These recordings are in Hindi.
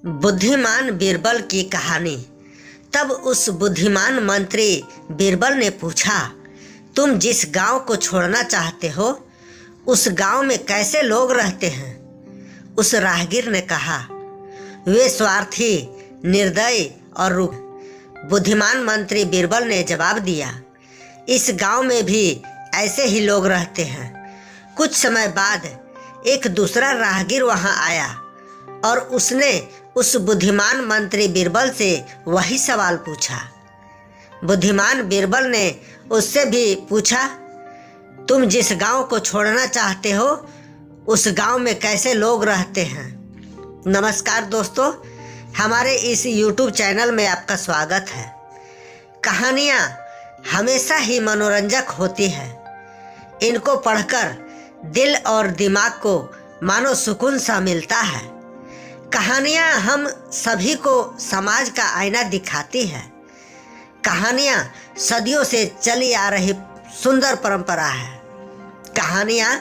बुद्धिमान बीरबल की कहानी। तब उस बुद्धिमान मंत्री बीरबल ने पूछा, तुम जिस गांव को छोड़ना चाहते हो उस गांव में कैसे लोग रहते हैं? उस राहगीर ने कहा, वे स्वार्थी, निर्दयी और रूख। बुद्धिमान मंत्री बीरबल ने जवाब दिया, इस गांव में भी ऐसे ही लोग रहते हैं। कुछ समय बाद एक दूसरा राहगीर वहां आया और उसने उस बुद्धिमान मंत्री बीरबल से वही सवाल पूछा। बुद्धिमान बीरबल ने उससे भी पूछा, तुम जिस गांव को छोड़ना चाहते हो उस गांव में कैसे लोग रहते हैं? नमस्कार दोस्तों, हमारे इस YouTube चैनल में आपका स्वागत है। कहानियाँ हमेशा ही मनोरंजक होती है। इनको पढ़कर दिल और दिमाग को मानो सुकून सा मिलता है। कहानियाँ हम सभी को समाज का आईना दिखाती है। कहानियाँ सदियों से चली आ रही सुंदर परंपरा है। कहानियाँ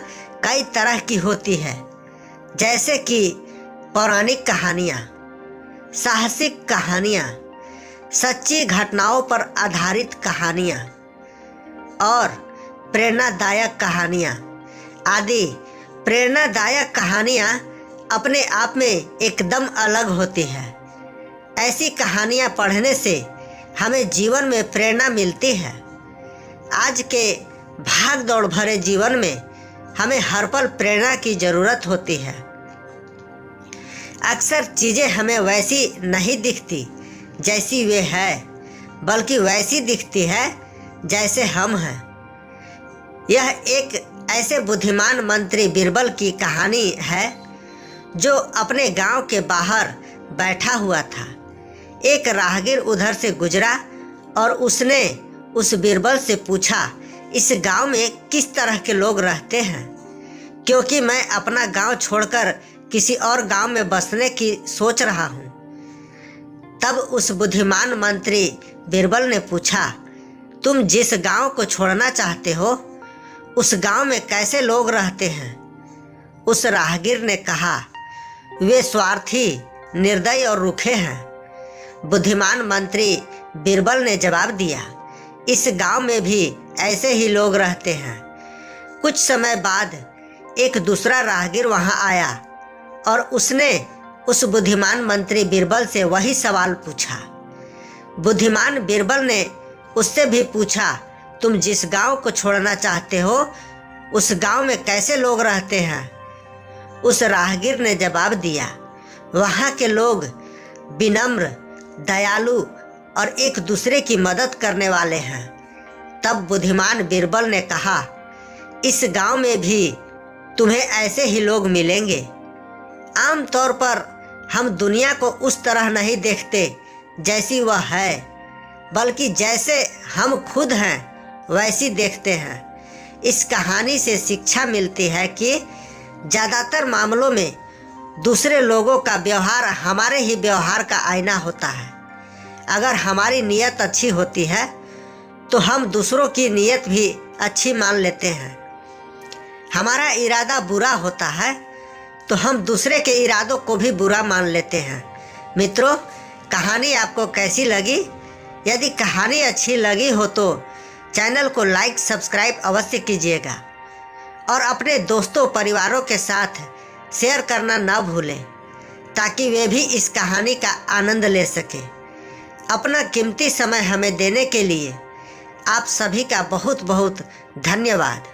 कई तरह की होती है, जैसे कि पौराणिक कहानियाँ, साहसिक कहानियाँ, सच्ची घटनाओं पर आधारित कहानियाँ और प्रेरणादायक कहानियाँ आदि। प्रेरणादायक कहानियाँ अपने आप में एकदम अलग होती है। ऐसी कहानियाँ पढ़ने से हमें जीवन में प्रेरणा मिलती है। आज के भाग दौड़ भरे जीवन में हमें हर पल प्रेरणा की ज़रूरत होती है। अक्सर चीज़ें हमें वैसी नहीं दिखती जैसी वे है, बल्कि वैसी दिखती है जैसे हम हैं। यह एक ऐसे बुद्धिमान मंत्री बीरबल की कहानी है जो अपने गांव के बाहर बैठा हुआ था। एक राहगीर उधर से गुजरा और उसने उस बीरबल से पूछा, इस गांव में किस तरह के लोग रहते हैं? क्योंकि मैं अपना गांव छोड़कर किसी और गांव में बसने की सोच रहा हूं। तब उस बुद्धिमान मंत्री बीरबल ने पूछा, तुम जिस गांव को छोड़ना चाहते हो उस गांव में कैसे लोग रहते हैं? उस राहगीर ने कहा, वे स्वार्थी, निर्दयी और रूखे हैं। बुद्धिमान मंत्री बीरबल ने जवाब दिया, इस गांव में भी ऐसे ही लोग रहते हैं। कुछ समय बाद एक दूसरा राहगीर वहां आया और उसने उस बुद्धिमान मंत्री बीरबल से वही सवाल पूछा। बुद्धिमान बीरबल ने उससे भी पूछा, तुम जिस गांव को छोड़ना चाहते हो उस गांव में कैसे लोग रहते हैं? उस राहगीर ने जवाब दिया, वहाँ के लोग विनम्र, दयालु और एक दूसरे की मदद करने वाले हैं। तब बुद्धिमान बीरबल ने कहा, इस गांव में भी तुम्हें ऐसे ही लोग मिलेंगे। आमतौर पर हम दुनिया को उस तरह नहीं देखते जैसी वह है, बल्कि जैसे हम खुद हैं वैसी देखते हैं। इस कहानी से शिक्षा मिलती है कि ज़्यादातर मामलों में दूसरे लोगों का व्यवहार हमारे ही व्यवहार का आईना होता है। अगर हमारी नीयत अच्छी होती है तो हम दूसरों की नीयत भी अच्छी मान लेते हैं। हमारा इरादा बुरा होता है तो हम दूसरे के इरादों को भी बुरा मान लेते हैं। मित्रों, कहानी आपको कैसी लगी? यदि कहानी अच्छी लगी हो तो चैनल को लाइक, सब्सक्राइब अवश्य कीजिएगा और अपने दोस्तों परिवारों के साथ शेयर करना न भूलें ताकि वे भी इस कहानी का आनंद ले सकें। अपना कीमती समय हमें देने के लिए आप सभी का बहुत बहुत धन्यवाद।